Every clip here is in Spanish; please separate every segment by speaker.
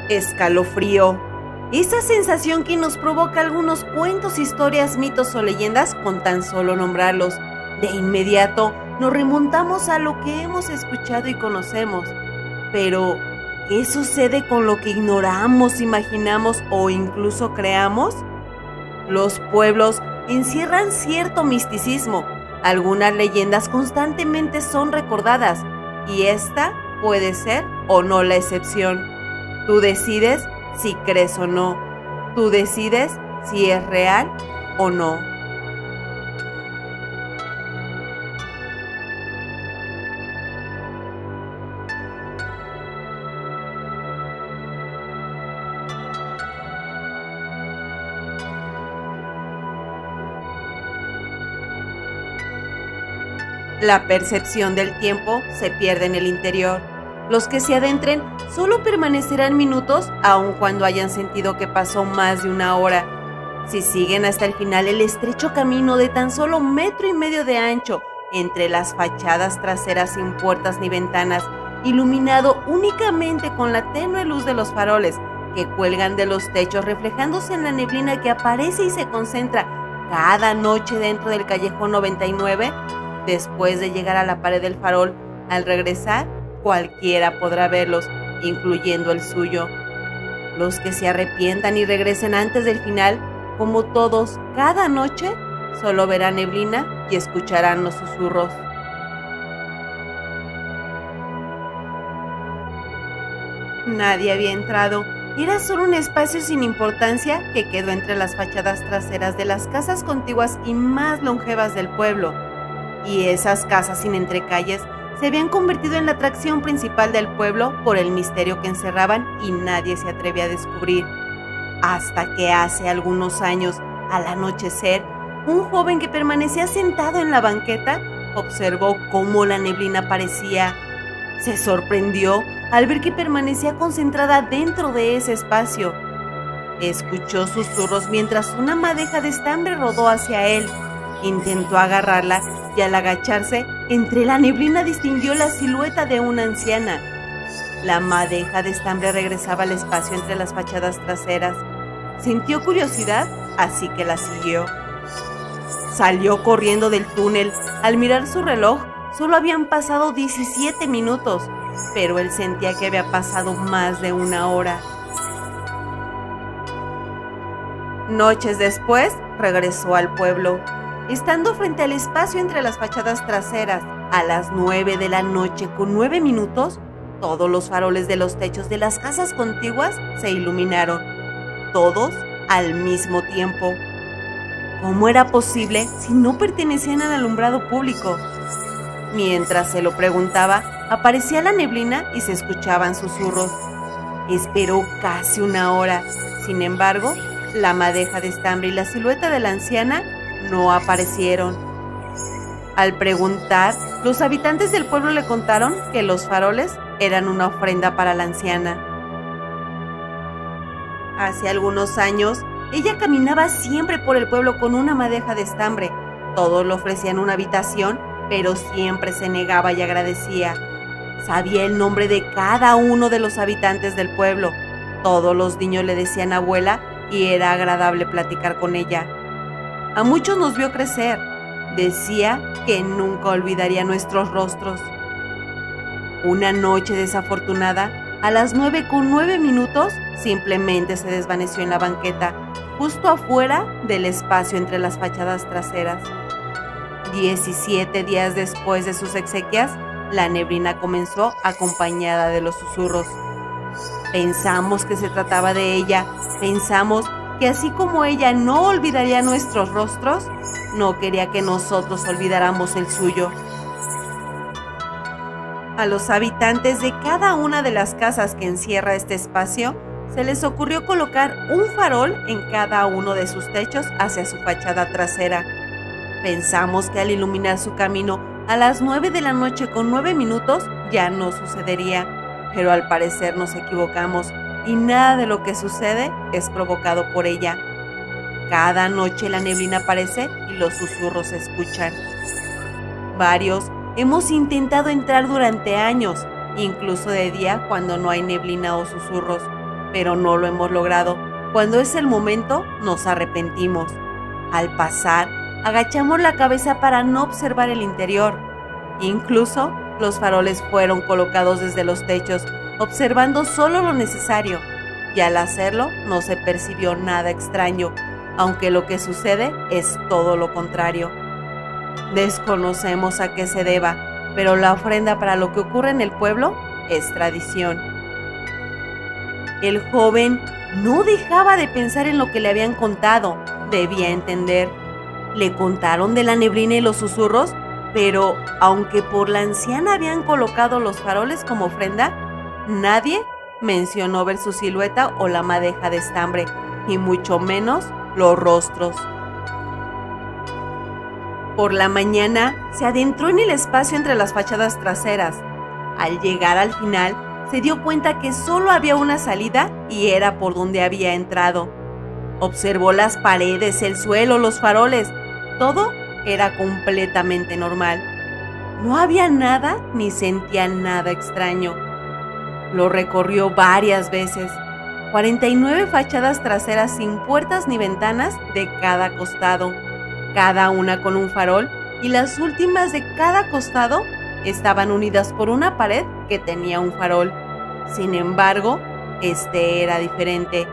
Speaker 1: escalofrío. Esa sensación que nos provoca algunos cuentos, historias, mitos o leyendas con tan solo nombrarlos. De inmediato nos remontamos a lo que hemos escuchado y conocemos. Pero, ¿qué sucede con lo que ignoramos, imaginamos o incluso creamos? Los pueblos encierran cierto misticismo. Algunas leyendas constantemente son recordadas y esta puede ser o no la excepción. Tú decides si crees o no. Tú decides si es real o no. La percepción del tiempo se pierde en el interior. Los que se adentren solo permanecerán minutos aun cuando hayan sentido que pasó más de una hora. Si siguen hasta el final el estrecho camino de tan solo 1,5 metros de ancho entre las fachadas traseras sin puertas ni ventanas, iluminado únicamente con la tenue luz de los faroles que cuelgan de los techos reflejándose en la neblina que aparece y se concentra cada noche dentro del callejón 99, después de llegar a la pared del farol, al regresar, cualquiera podrá verlos, incluyendo el suyo. Los que se arrepientan y regresen antes del final, como todos, cada noche, solo verán neblina y escucharán los susurros. Nadie había entrado. Era solo un espacio sin importancia que quedó entre las fachadas traseras de las casas contiguas y más longevas del pueblo. Y esas casas sin entrecalles se habían convertido en la atracción principal del pueblo por el misterio que encerraban y nadie se atrevía a descubrir. Hasta que hace algunos años, al anochecer, un joven que permanecía sentado en la banqueta observó cómo la neblina aparecía. Se sorprendió al ver que permanecía concentrada dentro de ese espacio. Escuchó susurros mientras una madeja de estambre rodó hacia él. Intentó agarrarla y al agacharse, entre la neblina distinguió la silueta de una anciana. La madeja de estambre regresaba al espacio entre las fachadas traseras. Sintió curiosidad, así que la siguió. Salió corriendo del túnel. Al mirar su reloj, solo habían pasado 17 minutos, pero él sentía que había pasado más de una hora. Noches después, regresó al pueblo. Estando frente al espacio entre las fachadas traseras, a las 9 de la noche con 9 minutos, todos los faroles de los techos de las casas contiguas se iluminaron, todos al mismo tiempo. ¿Cómo era posible si no pertenecían al alumbrado público? Mientras se lo preguntaba, aparecía la neblina y se escuchaban susurros. Esperó casi una hora. Sin embargo, la madeja de estambre y la silueta de la anciana no aparecieron. Al preguntar, los habitantes del pueblo le contaron que los faroles eran una ofrenda para la anciana. Hace algunos años, ella caminaba siempre por el pueblo con una madeja de estambre. Todos le ofrecían una habitación, pero siempre se negaba y agradecía. Sabía el nombre de cada uno de los habitantes del pueblo. Todos los niños le decían abuela y era agradable platicar con ella. A muchos nos vio crecer. Decía que nunca olvidaría nuestros rostros. Una noche desafortunada, a las 9:09 minutos, simplemente se desvaneció en la banqueta, justo afuera del espacio entre las fachadas traseras. 17 días después de sus exequias, la neblina comenzó acompañada de los susurros. Pensamos que se trataba de ella. Pensamos que así como ella no olvidaría nuestros rostros, no quería que nosotros olvidáramos el suyo. A los habitantes de cada una de las casas que encierra este espacio, se les ocurrió colocar un farol en cada uno de sus techos hacia su fachada trasera. Pensamos que al iluminar su camino a las 9 de la noche con 9 minutos ya no sucedería, pero al parecer nos equivocamos y nada de lo que sucede es provocado por ella. Cada noche la neblina aparece y los susurros se escuchan. Varios hemos intentado entrar durante años, incluso de día cuando no hay neblina o susurros, pero no lo hemos logrado. Cuando es el momento, nos arrepentimos. Al pasar, agachamos la cabeza para no observar el interior. Incluso, los faroles fueron colocados desde los techos, observando solo lo necesario, y al hacerlo no se percibió nada extraño, aunque lo que sucede es todo lo contrario. Desconocemos a qué se deba, pero la ofrenda para lo que ocurre en el pueblo es tradición. El joven no dejaba de pensar en lo que le habían contado. Debía entender. Le contaron de la neblina y los susurros, pero aunque por la anciana habían colocado los faroles como ofrenda, nadie mencionó ver su silueta o la madeja de estambre, y mucho menos los rostros. Por la mañana se adentró en el espacio entre las fachadas traseras. Al llegar al final, se dio cuenta que solo había una salida y era por donde había entrado. Observó las paredes, el suelo, los faroles. Todo era completamente normal. No había nada ni sentía nada extraño. Lo recorrió varias veces. 49 fachadas traseras sin puertas ni ventanas de cada costado, cada una con un farol, y las últimas de cada costado estaban unidas por una pared que tenía un farol. Sin embargo, este era diferente.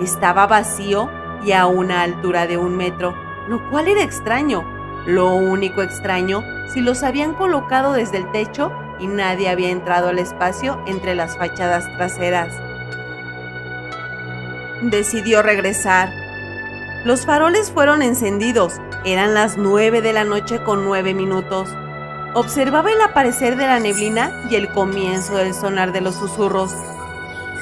Speaker 1: Estaba vacío y a una altura de 1 metro, lo cual era extraño. Lo único extraño, si los habían colocado desde el techo y nadie había entrado al espacio entre las fachadas traseras. Decidió regresar. Los faroles fueron encendidos. Eran las 9 de la noche con 9 minutos. Observaba el aparecer de la neblina y el comienzo del sonar de los susurros.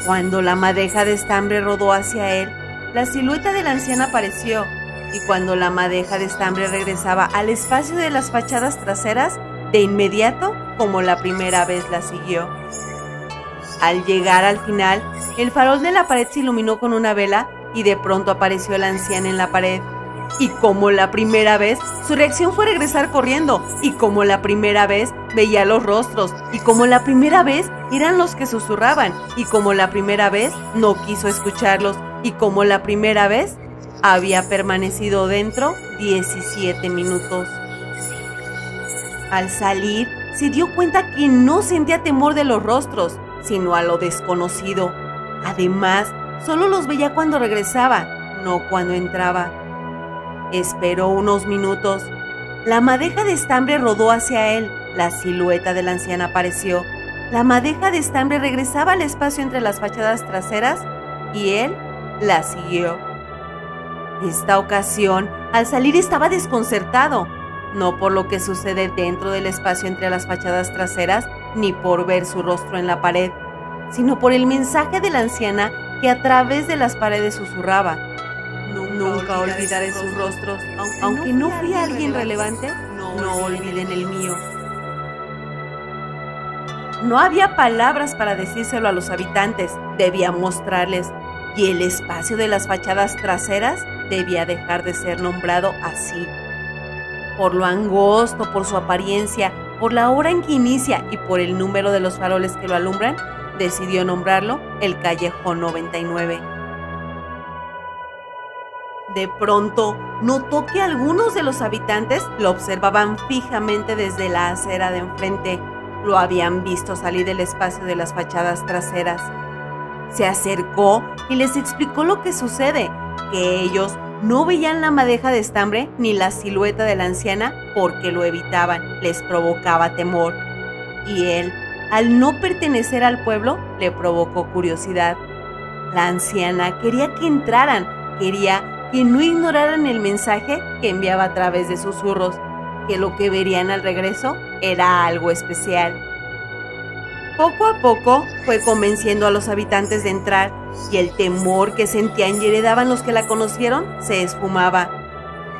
Speaker 1: Cuando la madeja de estambre rodó hacia él, la silueta de la anciana apareció, y cuando la madeja de estambre regresaba al espacio de las fachadas traseras, de inmediato, como la primera vez, la siguió. Al llegar al final, el farol de la pared se iluminó con una vela y de pronto apareció la anciana en la pared. Y como la primera vez, su reacción fue regresar corriendo, y como la primera vez veía los rostros, y como la primera vez eran los que susurraban, y como la primera vez no quiso escucharlos, y como la primera vez había permanecido dentro 17 minutos. Al salir, se dio cuenta que no sentía temor de los rostros, sino a lo desconocido. Además, solo los veía cuando regresaba, no cuando entraba. Esperó unos minutos. La madeja de estambre rodó hacia él. La silueta de la anciana apareció. La madeja de estambre regresaba al espacio entre las fachadas traseras y él la siguió. Esta ocasión, al salir estaba desconcertado, no por lo que sucede dentro del espacio entre las fachadas traseras, ni por ver su rostro en la pared, sino por el mensaje de la anciana que a través de las paredes susurraba. Nunca olvidaré sus rostros, aunque no fui alguien relevante, no olviden el mío. No había palabras para decírselo a los habitantes, debía mostrarles, y el espacio de las fachadas traseras debía dejar de ser nombrado así. Por lo angosto, por su apariencia, por la hora en que inicia y por el número de los faroles que lo alumbran, decidió nombrarlo el Callejón 99. De pronto, notó que algunos de los habitantes lo observaban fijamente desde la acera de enfrente. Lo habían visto salir del espacio de las fachadas traseras. Se acercó y les explicó lo que sucede, que ellos no veían la madeja de estambre ni la silueta de la anciana porque lo evitaban, les provocaba temor. Y él, al no pertenecer al pueblo, le provocó curiosidad. La anciana quería que entraran, quería que no ignoraran el mensaje que enviaba a través de susurros, que lo que verían al regreso era algo especial. Poco a poco fue convenciendo a los habitantes de entrar, y el temor que sentían y heredaban los que la conocieron se esfumaba.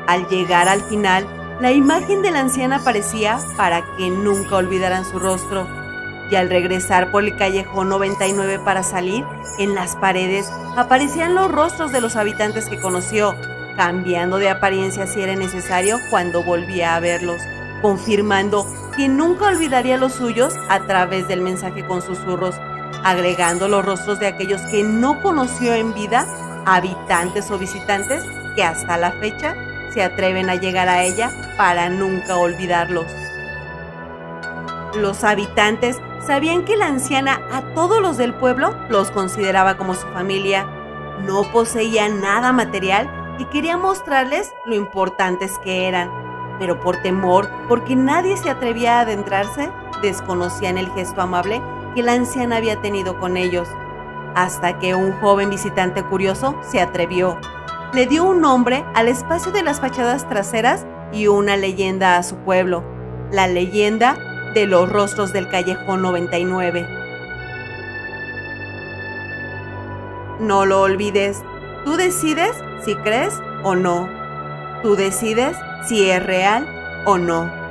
Speaker 1: Al llegar al final, la imagen de la anciana aparecía para que nunca olvidaran su rostro, y al regresar por el Callejón 99 para salir, en las paredes aparecían los rostros de los habitantes que conoció, cambiando de apariencia si era necesario cuando volvía a verlos, confirmando que nunca olvidaría los suyos a través del mensaje con susurros, agregando los rostros de aquellos que no conoció en vida, habitantes o visitantes que hasta la fecha se atreven a llegar a ella para nunca olvidarlos. Los habitantes sabían que la anciana a todos los del pueblo los consideraba como su familia, no poseía nada material y quería mostrarles lo importantes que eran, pero por temor, porque nadie se atrevía a adentrarse, desconocían el gesto amable que la anciana había tenido con ellos, hasta que un joven visitante curioso se atrevió. Le dio un nombre al espacio de las fachadas traseras y una leyenda a su pueblo, la leyenda de los rostros del callejón 99. No lo olvides, tú decides si crees o no. Tú decides si es real o no.